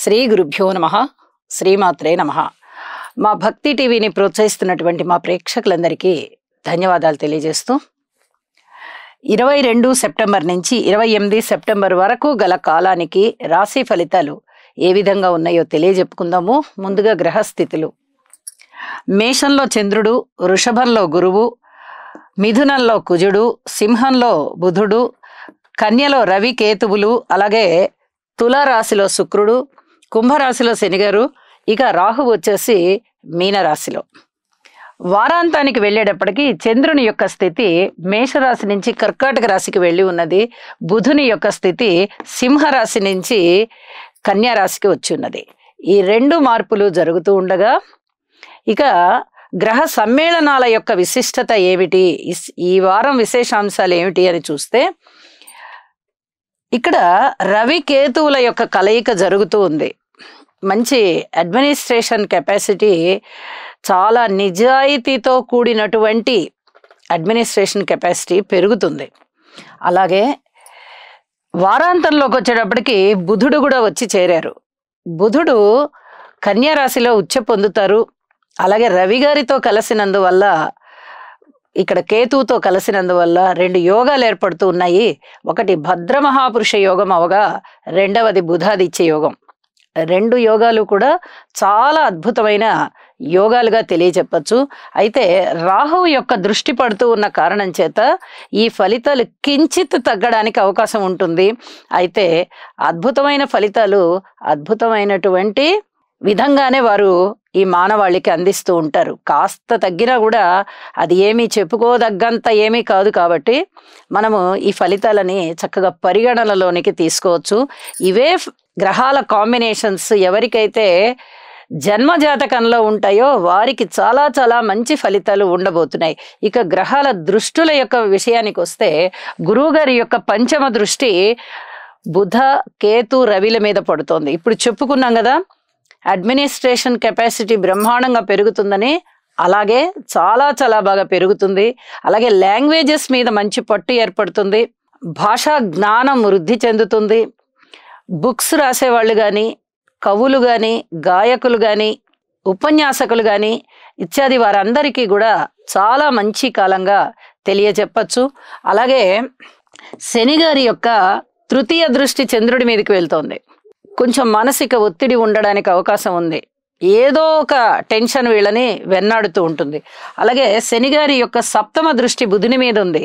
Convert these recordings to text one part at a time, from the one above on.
శ్రీ గురుభ్యో నమః. శ్రీమాత్రే నమః. మా భక్తి టీవీని ప్రోత్సహిస్తున్నటువంటి మా ప్రేక్షకులందరికీ ధన్యవాదాలు తెలియజేస్తూ 22 సెప్టెంబర్ నుంచి 28 సెప్టెంబర్ వరకు గల కాలానికి రాశి ఫలితాలు ఏ విధంగా ఉన్నాయో తెలియజెప్పుకుందాము. ముందుగా గ్రహస్థితులు. మేషంలో చంద్రుడు, వృషభంలో గురువు, మిథునంలో కుజుడు, సింహంలో బుధుడు, కన్యలో రవి కేతువులు, అలాగే తులారాశిలో శుక్రుడు, కుంభరాశిలో శనిగారు, ఇక రాహు వచ్చేసి మీనరాశిలో. వారాంతానికి వెళ్ళేటప్పటికి చంద్రుని యొక్క స్థితి మేషరాశి నుంచి కర్కాటక రాశికి వెళ్ళి ఉన్నది. బుధుని యొక్క స్థితి సింహరాశి నుంచి కన్యా రాశికి వచ్చి ఉన్నది. ఈ రెండు మార్పులు జరుగుతూ ఉండగా ఇక గ్రహ సమ్మేళనాల యొక్క విశిష్టత ఏమిటి, ఈ వారం విశేషాంశాలు ఏమిటి అని చూస్తే ఇక్కడ రవి కేతువుల యొక్క కలయిక జరుగుతూ ఉంది. మంచి అడ్మినిస్ట్రేషన్ కెపాసిటీ, చాలా నిజాయితీతో కూడినటువంటి అడ్మినిస్ట్రేషన్ కెపాసిటీ పెరుగుతుంది. అలాగే వారాంతంలోకి వచ్చేటప్పటికి బుధుడు కూడా వచ్చి చేరారు. బుధుడు కన్యా రాశిలో ఉచ్చ పొందుతారు. అలాగే రవి గారితో కలిసినందువల్ల, ఇక్కడ కేతువుతో కలిసినందువల్ల రెండు యోగాలు ఏర్పడుతూ ఉన్నాయి. ఒకటి భద్రమహాపురుష యోగం అవగా, రెండవది బుధాదిత్య యోగం. రెండు యోగాలు కూడా చాలా అద్భుతమైన యోగాలుగా తెలియచెప్పచ్చు. అయితే రాహువు యొక్క దృష్టి పడుతూ ఉన్న కారణం చేత ఈ ఫలితాలు కించిత్ తగ్గడానికి అవకాశం ఉంటుంది. అయితే అద్భుతమైన ఫలితాలు అద్భుతమైనటువంటి విధంగానే వారు ఈ మానవాళికి అందిస్తూ ఉంటారు. కాస్త తగ్గినా కూడా అది ఏమీ చెప్పుకోదగ్గంత ఏమీ కాదు. కాబట్టి మనము ఈ ఫలితాలని చక్కగా పరిగణనలోనికి తీసుకోవచ్చు. ఇవే గ్రహాల కాంబినేషన్స్ ఎవరికైతే జన్మజాతకంలో ఉంటాయో వారికి చాలా చాలా మంచి ఫలితాలు ఉండబోతున్నాయి. ఇక గ్రహాల దృష్టుల యొక్క విషయానికి వస్తే గురువు గారి యొక్క పంచమ దృష్టి బుధ కేతు రవిల మీద పడుతోంది. ఇప్పుడు చెప్పుకున్నాం కదా, అడ్మినిస్ట్రేషన్ కెపాసిటీ బ్రహ్మాండంగా పెరుగుతుందని. అలాగే చాలా చాలా బాగా పెరుగుతుంది. అలాగే లాంగ్వేజెస్ మీద మంచి పట్టు ఏర్పడుతుంది. భాషా జ్ఞానం వృద్ధి చెందుతుంది. బుక్స్ రాసేవాళ్ళు కానీ, కవులు కానీ, గాయకులు కానీ, ఉపన్యాసకులు కానీ ఇత్యాది వారందరికీ కూడా చాలా మంచి కాలంగా తెలియచెప్పచ్చు. అలాగే శని గారి యొక్క తృతీయ దృష్టి చంద్రుడి మీదకి వెళ్తోంది. కొంచెం మానసిక ఒత్తిడి ఉండడానికి అవకాశం ఉంది. ఏదో ఒక టెన్షన్ వీళ్ళని వెన్నాడుతూ ఉంటుంది. అలాగే శనిగారి యొక్క సప్తమ దృష్టి బుధుని మీద ఉంది.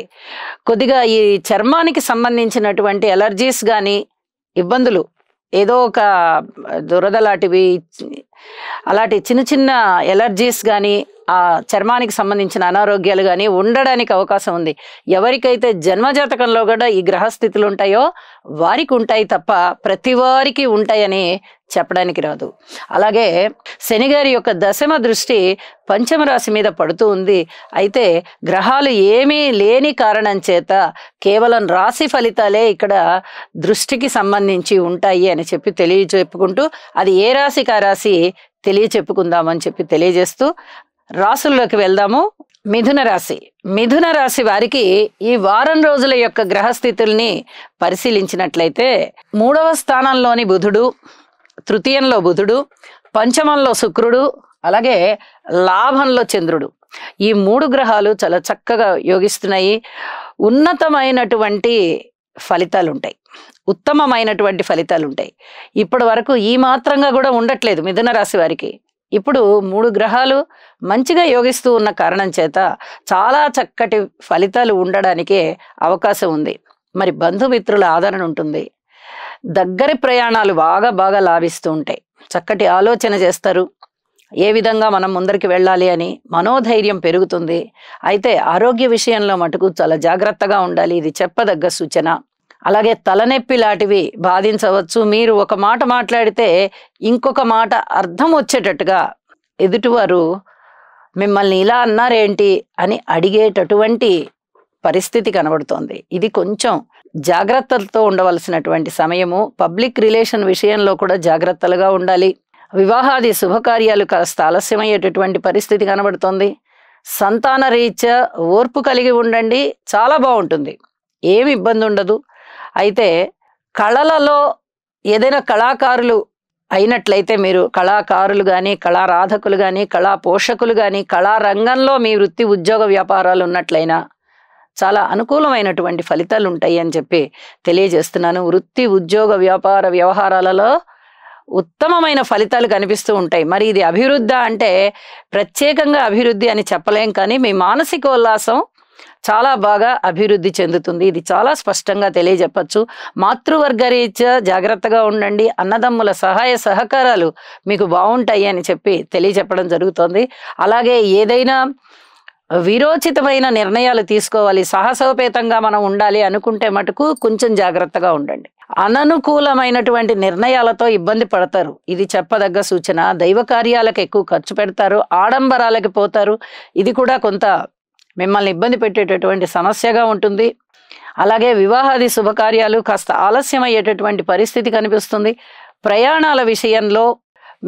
కొద్దిగా ఈ చర్మానికి సంబంధించినటువంటి ఎలర్జీస్ కానీ, ఇబ్బందులు, ఏదో ఒక దురద లాంటివి, అలాంటి చిన్న చిన్న ఎలర్జీస్ కానీ, ఆ చర్మానికి సంబంధించిన అనారోగ్యాలు కానీ ఉండడానికి అవకాశం ఉంది. ఎవరికైతే జన్మజాతకంలో కూడా ఈ గ్రహస్థితులు ఉంటాయో వారికి ఉంటాయి తప్ప ప్రతి వారికి ఉంటాయని చెప్పడానికి రాదు. అలాగే శనిగారి యొక్క దశమ దృష్టి పంచమ రాశి మీద పడుతూ ఉంది. అయితే గ్రహాలు ఏమీ లేని కారణం చేత కేవలం రాశి ఫలితాలే ఇక్కడ దృష్టికి సంబంధించి ఉంటాయి అని చెప్పి తెలియచెప్పుకుంటూ, అది ఏ రాశికి ఆ రాశి తెలియచెప్పుకుందామని చెప్పి తెలియజేస్తూ రాశుల్లోకి వెళ్దాము. మిథున రాశి. మిథున రాశి వారికి ఈ వారం రోజుల యొక్క గ్రహస్థితుల్ని పరిశీలించినట్లయితే 3వ స్థానంలోని బుధుడు, తృతీయంలో బుధుడు, పంచమంలో శుక్రుడు, అలాగే లాభంలో చంద్రుడు, ఈ 3 గ్రహాలు చాలా చక్కగా యోగిస్తున్నాయి. ఉన్నతమైనటువంటి ఫలితాలు ఉంటాయి, ఉత్తమమైనటువంటి ఫలితాలు ఉంటాయి. ఇప్పటి వరకు ఈ మాత్రంగా కూడా ఉండట్లేదు మిథున రాశి వారికి. ఇప్పుడు 3 గ్రహాలు మంచిగా యోగిస్తూ ఉన్న కారణం చేత చాలా చక్కటి ఫలితాలు ఉండడానికే అవకాశం ఉంది. మరి బంధుమిత్రుల ఆదరణ ఉంటుంది. దగ్గరి ప్రయాణాలు బాగా బాగా లాభిస్తూ ఉంటాయి. చక్కటి ఆలోచన చేస్తారు, ఏ విధంగా మనం ముందరికి వెళ్ళాలి అని మనోధైర్యం పెరుగుతుంది. అయితే ఆరోగ్య విషయంలో మటుకు చాలా జాగ్రత్తగా ఉండాలి, ఇది చెప్పదగ్గ సూచన. అలాగే తలనొప్పి లాంటివి బాధించవచ్చు. మీరు ఒక మాట మాట్లాడితే ఇంకొక మాట అర్థం వచ్చేటట్టుగా ఎదుటివారు మిమ్మల్ని ఇలా అన్నారేంటి అని అడిగేటటువంటి పరిస్థితి కనబడుతోంది. ఇది కొంచెం జాగ్రత్తలతో ఉండవలసినటువంటి సమయము. పబ్లిక్ రిలేషన్ విషయంలో కూడా జాగ్రత్తలుగా ఉండాలి. వివాహాది శుభకార్యాలు కాస్త ఆలస్యమయ్యేటటువంటి పరిస్థితి కనబడుతోంది. సంతాన రీత్యా ఓర్పు కలిగి ఉండండి, చాలా బాగుంటుంది, ఏమి ఇబ్బంది ఉండదు. అయితే కళలలో ఏదైనా కళాకారులు అయినట్లయితే మీరు కళాకారులు కానీ, కళారాధకులు కానీ, కళా పోషకులు కానీ, కళారంగంలో మీ వృత్తి ఉద్యోగ వ్యాపారాలు ఉన్నట్లయినా చాలా అనుకూలమైనటువంటి ఫలితాలు ఉంటాయి అని చెప్పి తెలియజేస్తున్నాను. వృత్తి ఉద్యోగ వ్యాపార వ్యవహారాలలో ఉత్తమమైన ఫలితాలు కనిపిస్తూ ఉంటాయి. మరి ఇది అభివృద్ధి అంటే ప్రత్యేకంగా అభివృద్ధి అని చెప్పలేం, కానీ మీ మానసిక ఉల్లాసం చాలా బాగా అభివృద్ధి చెందుతుంది. ఇది చాలా స్పష్టంగా తెలియజెప్పచ్చు. మాతృవర్గరీత్యా జాగ్రత్తగా ఉండండి. అన్నదమ్ముల సహాయ సహకారాలు మీకు బాగుంటాయి అని చెప్పి తెలియజెప్పడం జరుగుతుంది. అలాగే ఏదైనా విరోచితమైన నిర్ణయాలు తీసుకోవాలి, సాహసోపేతంగా మనం ఉండాలి అనుకుంటే మటుకు కొంచెం జాగ్రత్తగా ఉండండి. అననుకూలమైనటువంటి నిర్ణయాలతో ఇబ్బంది పడతారు, ఇది చెప్పదగ్గ సూచన. దైవ కార్యాలకు ఎక్కువ ఖర్చు పెడతారు, ఆడంబరాలకి పోతారు. ఇది కూడా కొంత మిమ్మల్ని ఇబ్బంది పెట్టేటటువంటి సమస్యగా ఉంటుంది. అలాగే వివాహాది శుభకార్యాలు కాస్త ఆలస్యం అయ్యేటటువంటి పరిస్థితి కనిపిస్తుంది. ప్రయాణాల విషయంలో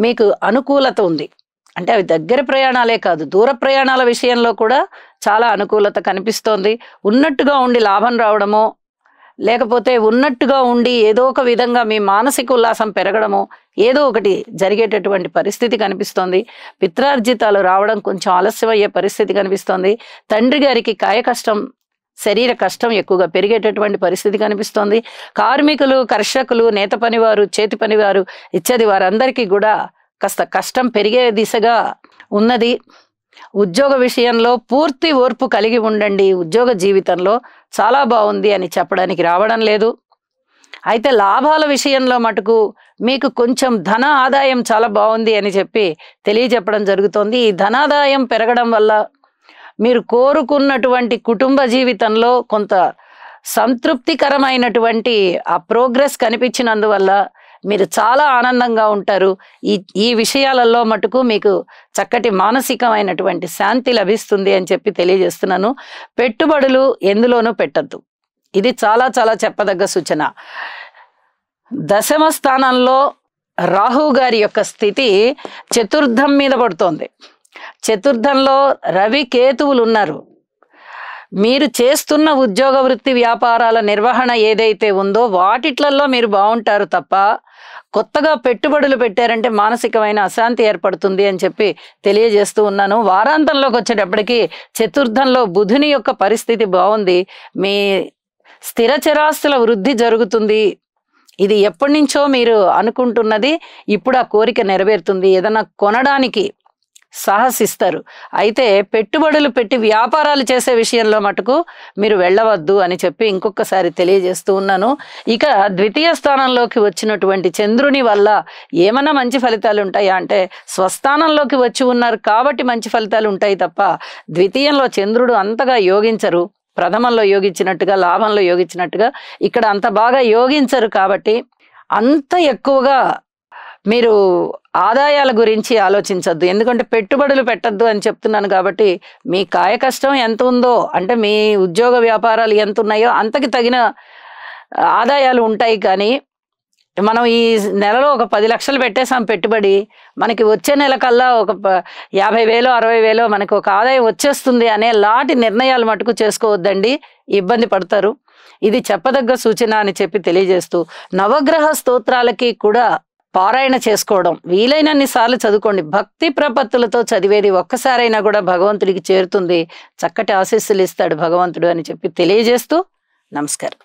మీకు అనుకూలత ఉంది. అంటే అవి దగ్గర ప్రయాణాలే కాదు, దూర ప్రయాణాల విషయంలో కూడా చాలా అనుకూలత కనిపిస్తోంది. ఉన్నట్టుగా ఉండి లాభం రావడమో, లేకపోతే ఉన్నట్టుగా ఉండి ఏదో ఒక విధంగా మీ మానసిక ఉల్లాసం పెరగడమో, ఏదో ఒకటి జరిగేటటువంటి పరిస్థితి కనిపిస్తోంది. పిత్రార్జితాలు రావడం కొంచెం ఆలస్యం అయ్యే పరిస్థితి కనిపిస్తోంది. తండ్రి గారికి కాయ కష్టం, శరీర కష్టం ఎక్కువగా పెరిగేటటువంటి పరిస్థితి కనిపిస్తోంది. కార్మికులు, కర్షకులు, నేత పనివారు, చేతి పనివారు ఇత్యాది వారందరికీ కూడా కాస్త కష్టం పెరిగే దిశగా ఉన్నది. ఉద్యోగ విషయంలో పూర్తి ఓర్పు కలిగి ఉండండి. ఉద్యోగ జీవితంలో చాలా బాగుంది అని చెప్పడానికి రావడం లేదు. అయితే లాభాల విషయంలో మటుకు మీకు కొంచెం ధన ఆదాయం చాలా బాగుంది అని చెప్పి తెలియజెప్పడం జరుగుతోంది. ఈ ధనాదాయం పెరగడం వల్ల మీరు కోరుకున్నటువంటి కుటుంబ జీవితంలో కొంత సంతృప్తికరమైనటువంటి ఆ ప్రోగ్రెస్ కనిపించినందువల్ల మీరు చాలా ఆనందంగా ఉంటారు. ఈ విషయాలలో మటుకు మీకు చక్కటి మానసికమైనటువంటి శాంతి లభిస్తుంది అని చెప్పి తెలియజేస్తున్నాను. పెట్టుబడులు ఎందులోనూ పెట్టద్దు, ఇది చాలా చాలా చెప్పదగ్గ సూచన. దశమ స్థానంలో రాహు గారి యొక్క స్థితి చతుర్థం మీద పడుతోంది. చతుర్థంలో రవి కేతువులు ఉన్నారు. మీరు చేస్తున్న ఉద్యోగ వృత్తి వ్యాపారాల నిర్వహణ ఏదైతే ఉందో వాటిట్లలో మీరు బాగుంటారు తప్ప కొత్తగా పెట్టుబడులు పెట్టారంటే మానసికమైన అశాంతి ఏర్పడుతుంది అని చెప్పి తెలియజేస్తూ ఉన్నాను. వారాంతంలోకి వచ్చేటప్పటికి చతుర్థంలో బుధుని యొక్క పరిస్థితి బాగుంది. మీ స్థిర చరాస్తుల వృద్ధి జరుగుతుంది. ఇది ఎప్పటి నుంచో మీరు అనుకుంటున్నది ఇప్పుడు ఆ కోరిక నెరవేరుతుంది. ఏదైనా కొనడానికి సాహసిస్తారు. అయితే పెట్టుబడులు పెట్టి వ్యాపారాలు చేసే విషయంలో మటుకు మీరు వెళ్ళవద్దు అని చెప్పి ఇంకొకసారి తెలియజేస్తూ ఉన్నాను. ఇక ద్వితీయ స్థానంలోకి వచ్చినటువంటి చంద్రుని వల్ల ఏమైనా మంచి ఫలితాలు ఉంటాయా అంటే స్వస్థానంలోకి వచ్చి ఉన్నారు కాబట్టి మంచి ఫలితాలు ఉంటాయి తప్ప ద్వితీయంలో చంద్రుడు అంతగా యోగించరు. ప్రథమంలో యోగించినట్టుగా, లాభంలో యోగించినట్టుగా ఇక్కడ అంత బాగా యోగించరు. కాబట్టి అంత ఎక్కువగా మీరు ఆదాయాల గురించి ఆలోచించద్దు. ఎందుకంటే పెట్టుబడులు పెట్టద్దు అని చెప్తున్నాను కాబట్టి మీ కాయ కష్టం ఎంత ఉందో, అంటే మీ ఉద్యోగ వ్యాపారాలు ఎంత ఉన్నాయో అంతకి తగిన ఆదాయాలు ఉంటాయి. కానీ మనం ఈ నెలలో ఒక 10 లక్షలు పెట్టేసాం పెట్టుబడి, మనకి వచ్చే నెల కల్లా ఒక 50,000 60,000 మనకి ఒక ఆదాయం వచ్చేస్తుంది అనే లాంటి నిర్ణయాలు మటుకు చేసుకోవద్దండి, ఇబ్బంది పడతారు. ఇది చెప్పదగ్గ సూచన అని చెప్పి తెలియజేస్తూ నవగ్రహ స్తోత్రాలకి కూడా పారాయణ చేసుకోవడం వీలైనన్ని సార్లు చదువుకోండి. భక్తి ప్రపత్తులతో చదివేది ఒక్కసారైనా కూడా భగవంతుడికి చేరుతుంది. చక్కటి ఆశీస్సులు ఇస్తాడు భగవంతుడు అని చెప్పి తెలియజేస్తూ నమస్కారం.